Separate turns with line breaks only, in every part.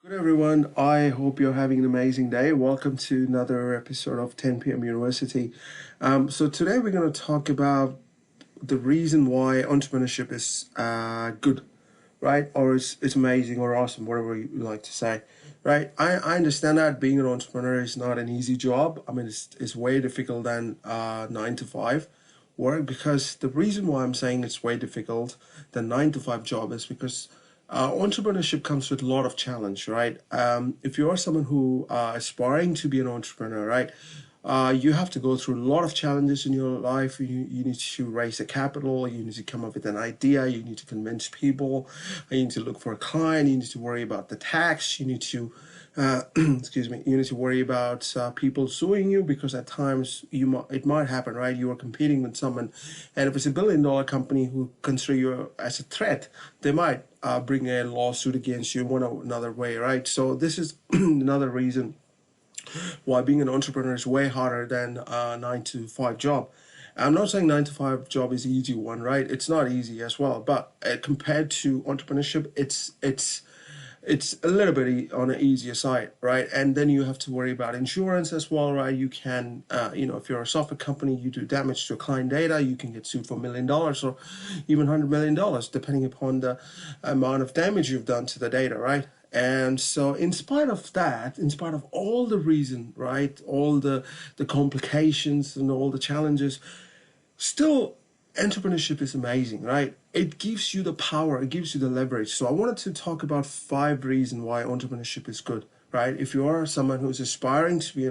Good everyone, I hope you're having an amazing day. Welcome to another episode of 10 p.m. University. So today we're going to talk about the reason why entrepreneurship is good, right? Or it's amazing or awesome, whatever you like to say, right? I understand that being an entrepreneur is not an easy job. I mean, it's way difficult than 9 to 5 work, because the reason why I'm saying it's way difficult than 9 to 5 job is because entrepreneurship comes with a lot of challenge, right? If you are someone who aspiring to be an entrepreneur, right, you have to go through a lot of challenges in your life. You need to raise a capital, you need to come up with an idea, you need to convince people, you need to look for a client, you need to worry about the tax, you need to excuse me, you need to worry about people suing you, because at times it might happen, right? You are competing with someone, and if it's $1 billion company who consider you as a threat, they might bring a lawsuit against you one or another way, right? So this is another reason why being an entrepreneur is way harder than a 9 to 5 job. I'm not saying 9 to 5 job is an easy one, right? It's not easy as well, but compared to entrepreneurship, it's a little bit on the easier side, right? And then you have to worry about insurance as well, right? You can, if you're a software company, you do damage to client data, you can get sued for $1 million or even $100 million, depending upon the amount of damage you've done to the data, right? And so in spite of that, in spite of all the reason, right, all the complications and all the challenges, still entrepreneurship is amazing, right? It gives you the power, it gives you the leverage. So I wanted to talk about 5 reasons why entrepreneurship is good, right? If you are someone who's aspiring to be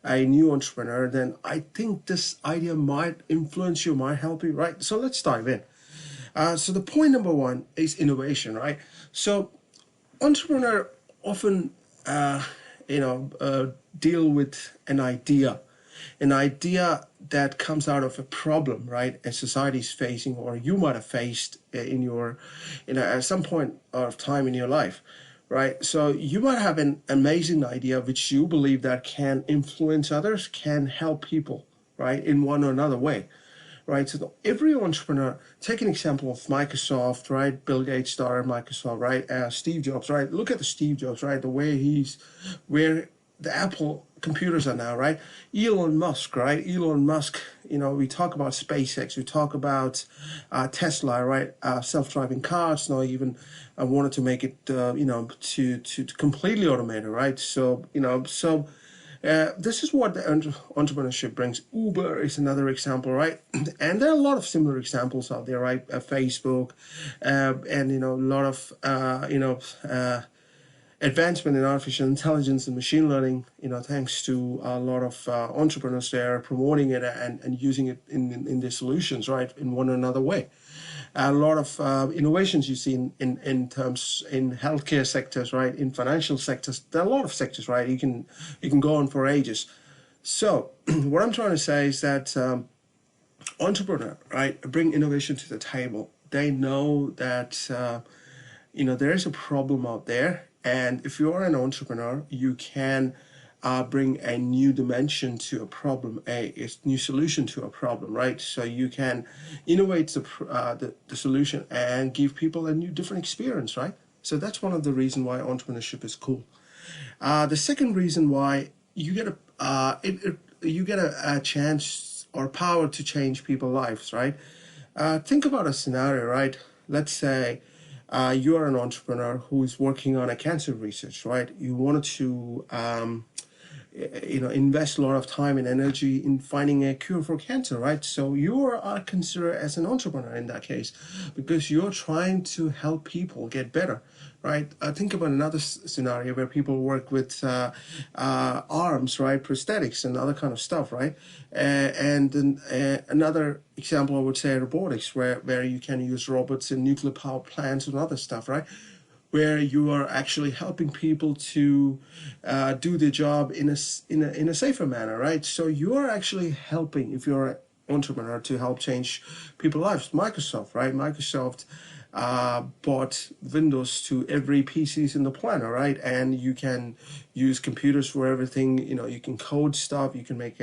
a new entrepreneur, then I think this idea might influence you, might help you, right? So let's dive in. So the point number 1 is innovation, right? So entrepreneur often, deal with an idea that comes out of a problem, right? A society is facing, or you might have faced at some point of time in your life, right? So you might have an amazing idea which you believe that can influence others, can help people, right, in one or another way, right? So every entrepreneur, take an example of Microsoft, right? Bill Gates started Microsoft, right? Steve Jobs, right? Look at the Steve Jobs, right? The way where the Apple computers are now, right? Elon Musk, right? Elon Musk, we talk about SpaceX, we talk about Tesla, right? Self-driving cars. Now even I wanted to make it, to completely automated, right? This is what the entrepreneurship brings. Uber is another example, right? And there are a lot of similar examples out there, right? Facebook, and a lot of advancement in artificial intelligence and machine learning, thanks to a lot of entrepreneurs there promoting it and using it in their solutions, right, in one or another way. A lot of innovations you see in terms in healthcare sectors, right, in financial sectors. There are a lot of sectors, right? You can go on for ages. So what I'm trying to say is that entrepreneur, right, bring innovation to the table. They know that there is a problem out there, and if you are an entrepreneur, you can bring a new dimension to a problem, a new solution to a problem, right? So you can innovate the solution and give people a new, different experience, right? So that's one of the reasons why entrepreneurship is cool. The second reason why you get a chance or power to change people's lives, right? Think about a scenario, right? Let's say you are an entrepreneur who is working on a cancer research, right? You wanted to invest a lot of time and energy in finding a cure for cancer, right? So you are considered as an entrepreneur in that case, because you're trying to help people get better, right? Think about another scenario where people work with arms, right? Prosthetics and other kind of stuff, right? And then another example, I would say robotics, where you can use robots in nuclear power plants and other stuff, right? Where you are actually helping people to do their job in a safer manner, right? So you are actually helping, if you're an entrepreneur, to help change people's lives. Microsoft, right? Microsoft bought Windows to every PCs in the planet, right? And you can use computers for everything. You can code stuff. You can make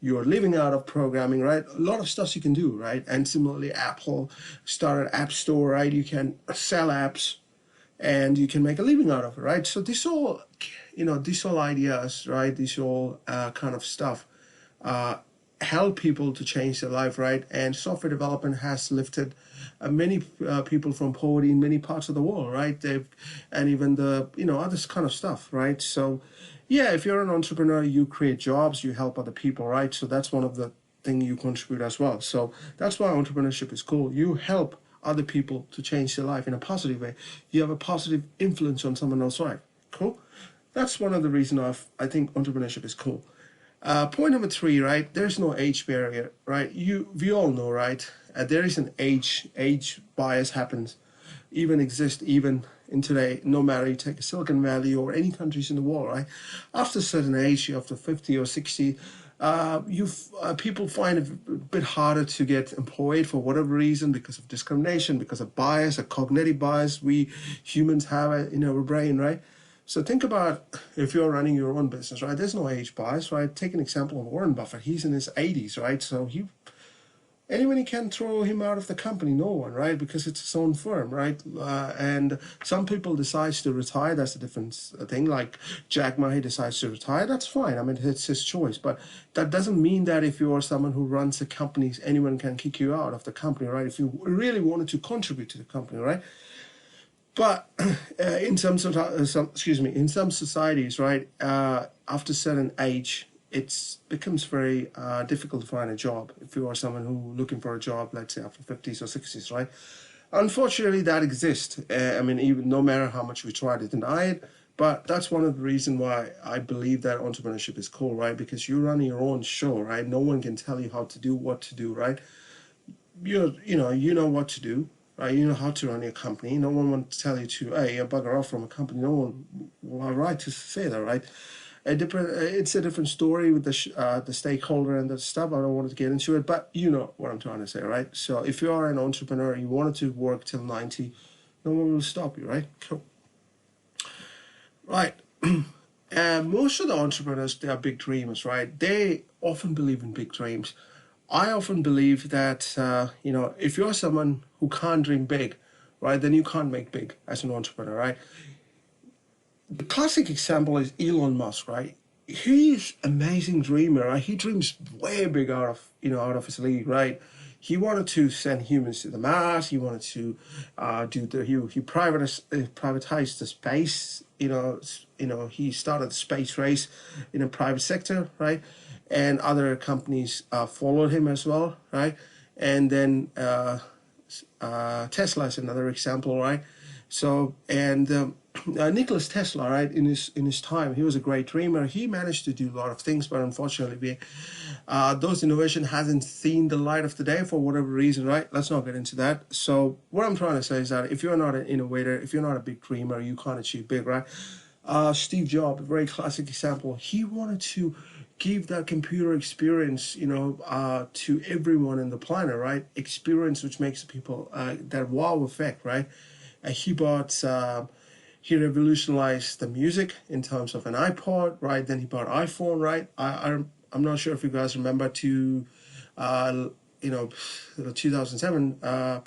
your living out of programming, right? A lot of stuff you can do, right? And similarly, Apple started App Store, right? You can sell apps and you can make a living out of it, right? So this all, these all ideas, right? This all kind of stuff uh, help people to change their life, right? And software development has lifted many people from poverty in many parts of the world, right? And even the other kind of stuff, right? So, yeah, if you're an entrepreneur, you create jobs, you help other people, right? So that's one of the thing you contribute as well. So that's why entrepreneurship is cool. You help other people to change their life in a positive way. You have a positive influence on someone else's life. Cool. That's one of the reasons I think entrepreneurship is cool. Point number three, right? There's no age barrier, right? We all know, right? There is an age bias happens, even exist even in today. No matter you take Silicon Valley or any countries in the world, right? After a certain age, after 50 or 60, people find it a bit harder to get employed for whatever reason because of discrimination, because of bias, a cognitive bias we humans have in our brain, right? So think about if you're running your own business, right? There's no age bias, right? Take an example of Warren Buffett. He's in his 80s, right? So anybody can throw him out of the company, no one, right? Because it's his own firm, right? And some people decide to retire. That's a different thing. Like Jack Ma, he decides to retire. That's fine. I mean, it's his choice. But that doesn't mean that if you're someone who runs a company, anyone can kick you out of the company, right? If you really wanted to contribute to the company, right? But in some societies, right, after a certain age, it becomes very difficult to find a job if you are someone who looking for a job, let's say after 50s or 60s, right? Unfortunately, that exists. I mean, even no matter how much we try to deny it, but that's one of the reasons why I believe that entrepreneurship is cool, right? Because you run your own show, right? No one can tell you how to do what to do, right? You know what to do, right? You know how to run your company. No one wants to tell you to, hey, you bugger off from a company. No one will have a right to say that, right? It's a different story with the stakeholder and the stuff. I don't want to get into it, but you know what I'm trying to say, right? So if you are an entrepreneur, you wanted to work till 90, no one will stop you, right? Cool. Right. And most of the entrepreneurs, they are big dreamers, right? They often believe in big dreams. I often believe that, if you're someone who can't dream big, right, then you can't make big as an entrepreneur, right? The classic example is Elon Musk, right? He's amazing dreamer, right? He dreams way big out of his league, right? He wanted to send humans to the Mars. He wanted to he privatized the space. He started the space race in a private sector, right? And other companies followed him as well, right? And then Tesla is another example, right? So and Nicholas Tesla, right? In his time, he was a great dreamer. He managed to do a lot of things, but unfortunately, those innovation hasn't seen the light of the day for whatever reason, right? Let's not get into that. So what I'm trying to say is that if you're not an innovator, if you're not a big dreamer, you can't achieve big, right? Steve Jobs, a very classic example. He wanted to give that computer experience, to everyone in the planet, right? Experience which makes people that wow effect, right? He bought. He revolutionized the music in terms of an iPod, right? Then he bought iPhone, right? I'm not sure if you guys remember uh, 2007,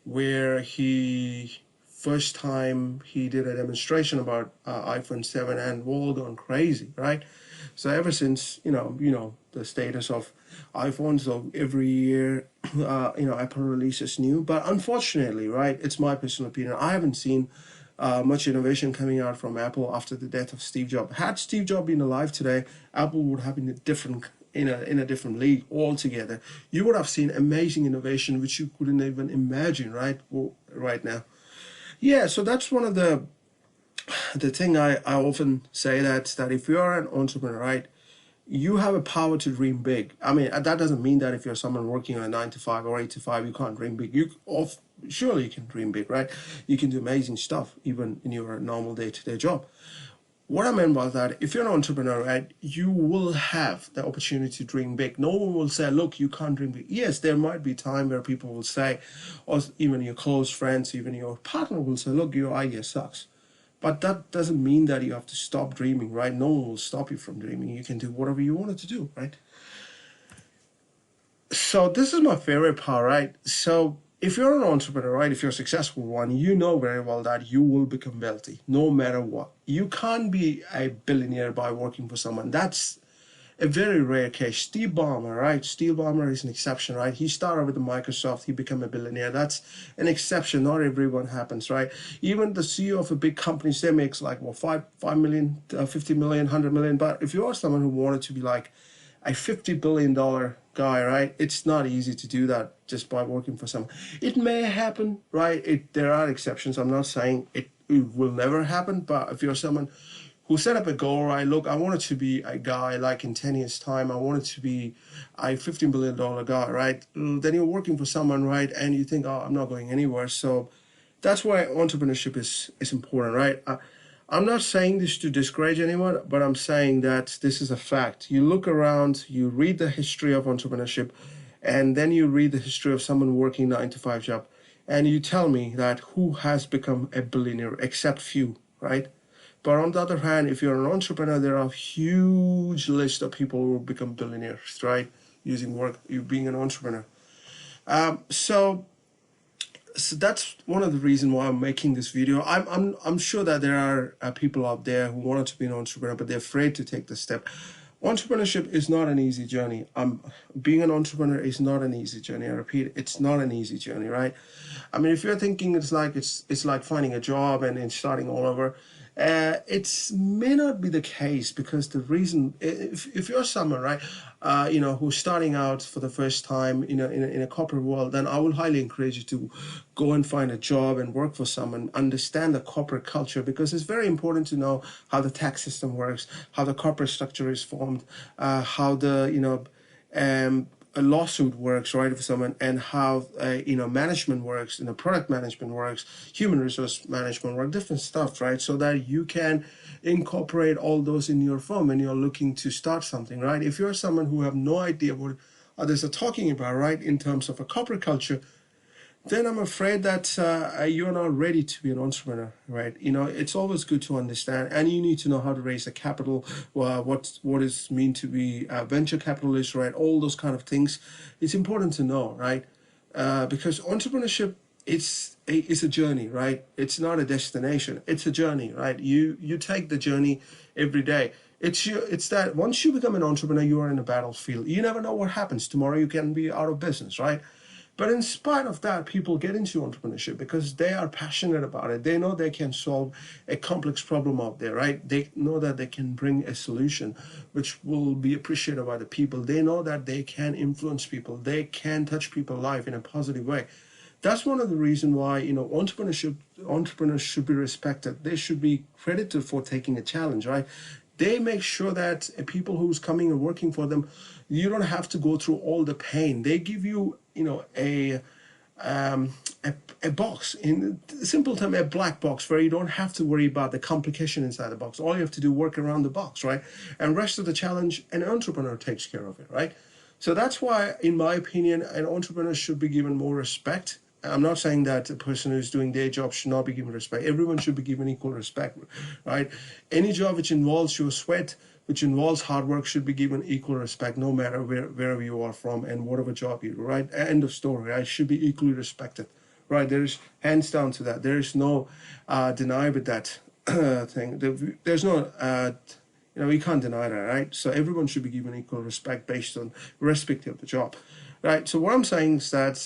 where he first time he did a demonstration about iPhone 7 and world gone crazy, right? So ever since, the status of iPhone, so every year, Apple releases new. But unfortunately, right, it's my personal opinion, I haven't seen much innovation coming out from Apple after the death of Steve Jobs. Had Steve Jobs been alive today, Apple would have been in a different league altogether. You would have seen amazing innovation which you couldn't even imagine, right? Right now. Yeah, so that's one of the thing I often say that if you're an entrepreneur, right, you have a power to dream big. I mean, that doesn't mean that if you're someone working on a 9 to 5 or 8 to 5, you can't dream big. Surely you can dream big, right? You can do amazing stuff even in your normal day-to-day job. What I meant by that, if you're an entrepreneur, right, you will have the opportunity to dream big. No one will say, look, you can't dream big. Yes, there might be time where people will say, or even your close friends, even your partner will say, look, your idea sucks. But that doesn't mean that you have to stop dreaming, right? No one will stop you from dreaming. You can do whatever you wanted to do, right? So this is my favorite part, right? So if you're an entrepreneur, right, if you're a successful one, you know very well that you will become wealthy no matter what. You can't be a billionaire by working for someone. That's a very rare case. Steve Ballmer, right? Steve Ballmer is an exception, right? He started with Microsoft, he became a billionaire. That's an exception. Not everyone happens, right? Even the CEO of a big company, they makes like, well, 5 million, 50 million, 100 million. But if you are someone who wanted to be like a $50 billion guy, right? It's not easy to do that just by working for someone. It may happen, right? There are exceptions. I'm not saying it will never happen, but if you're someone who set up a goal, right? Look, I wanted to be a guy like in 10 years' time, I wanted to be a $15 billion guy, right? Then you're working for someone, right? And you think, oh, I'm not going anywhere. So that's why entrepreneurship is important, right? I'm not saying this to discourage anyone, but I'm saying that this is a fact. You look around, you read the history of entrepreneurship, and then you read the history of someone working 9 to 5 job, and you tell me that who has become a billionaire, except few, right? But on the other hand, if you're an entrepreneur, there are a huge list of people who become billionaires, right? Using work, you being an entrepreneur. So that's one of the reasons why I'm making this video. I'm sure that there are people out there who wanted to be an entrepreneur, but they're afraid to take the step. Entrepreneurship is not an easy journey. Being an entrepreneur is not an easy journey. I repeat, it's not an easy journey, right? I mean, if you're thinking it's like finding a job and then starting all over, it may not be the case, because the reason, if you're someone, right, who's starting out for the first time in a corporate world, then I will highly encourage you to go and find a job and work for someone, understand the corporate culture, because it's very important to know how the tax system works, how the corporate structure is formed, how the a lawsuit works, right, for someone, and how management works, product management works, human resource management work, different stuff, right, so that you can incorporate all those in your firm when you're looking to start something, right? If you're someone who have no idea what others are talking about, right, in terms of a corporate culture, then I'm afraid that you're not ready to be an entrepreneur, right? It's always good to understand, and you need to know how to raise a capital, what is mean to be a venture capitalist, right? All those kind of things. It's important to know, right? Because entrepreneurship, it's a journey, right? It's not a destination. It's a journey, right? You take the journey every day. It's that once you become an entrepreneur, you are in a battlefield. You never know what happens. Tomorrow you can be out of business, right? But in spite of that, people get into entrepreneurship because they are passionate about it. They know they can solve a complex problem out there, right? They know that they can bring a solution which will be appreciated by the people. They know that they can influence people. They can touch people's life in a positive way. That's one of the reasons why, entrepreneurs should be respected. They should be credited for taking a challenge, right? They make sure that people who's coming and working for them, you don't have to go through all the pain. They give you, a box, in simple term, a black box, where you don't have to worry about the complication inside the box. All you have to do work around the box, right? And rest of the challenge, an entrepreneur takes care of it, right? So that's why, in my opinion, an entrepreneur should be given more respect. I'm not saying that a person who's doing their job should not be given respect. Everyone should be given equal respect, right? Any job which involves your sweat, which involves hard work, should be given equal respect, no matter wherever you are from and whatever job you do, right? End of story, right? Should be equally respected, right? There is hands down to that. There is no deny with that thing. There's no, we can't deny that, right? So everyone should be given equal respect based on irrespective of the job, right? So what I'm saying is that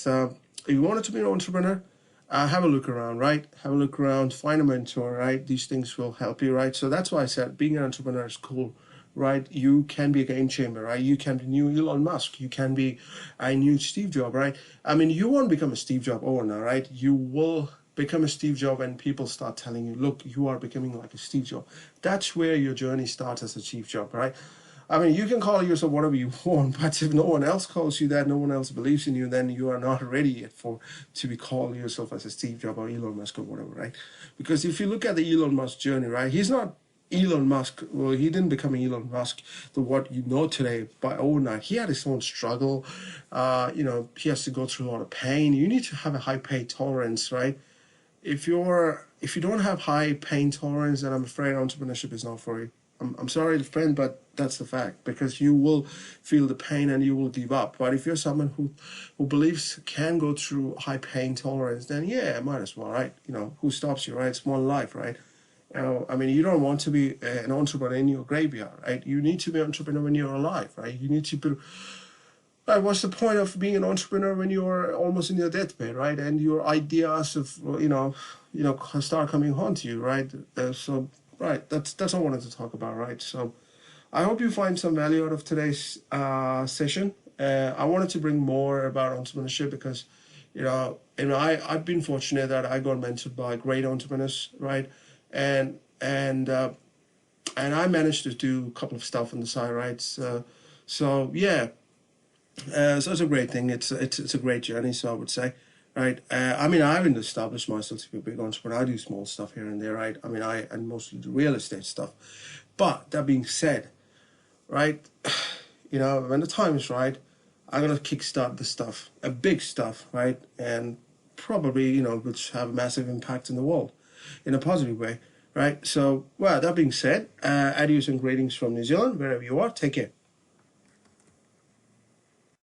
if you wanted to be an entrepreneur, have a look around, right? Have a look around, find a mentor, right? These things will help you, right? So that's why I said being an entrepreneur is cool, right? You can be a game changer, right? You can be new Elon Musk. You can be a new Steve Jobs, right? I mean, you won't become a Steve Jobs overnight, right? You will become a Steve Jobs when people start telling you, look, you are becoming like a Steve Jobs. That's where your journey starts as a Steve Jobs, right? I mean, you can call yourself whatever you want, but if no one else calls you that, no one else believes in you, then you are not ready yet to be calling yourself as a Steve Jobs or Elon Musk or whatever, right? Because if you look at the Elon Musk journey, right, he's not Elon Musk. Well, he didn't become Elon Musk, what you know today, by overnight. He had his own struggle. He has to go through a lot of pain. You need to have a high pain tolerance, right? If you don't have high pain tolerance, then I'm afraid entrepreneurship is not for you. I'm sorry, friend, but that's the fact, because you will feel the pain and you will give up. But if you're someone who believes can go through high pain tolerance, then yeah, might as well, right? Who stops you, right? It's one life, right? I mean, you don't want to be an entrepreneur in your graveyard, right? You need to be an entrepreneur when you're alive, right? You need to be. Right, what's the point of being an entrepreneur when you're almost in your deathbed, right? And your ideas of start coming home to you, right? Right, that's all I wanted to talk about, right? So, I hope you find some value out of today's session. I wanted to bring more about entrepreneurship because, I've been fortunate that I got mentored by great entrepreneurs, right? And I managed to do a couple of stuff on the side, right? So yeah. So it's a great thing. It's a great journey. So I would say, right. I mean, I haven't established myself to be a big entrepreneur. I do small stuff here and there, right. I mean, and mostly do real estate stuff. But that being said, right, when the time is right, I'm gonna kickstart the stuff, a big stuff, right, and probably which have a massive impact in the world, in a positive way, right. So, well, that being said, adios and greetings from New Zealand, wherever you are. Take care.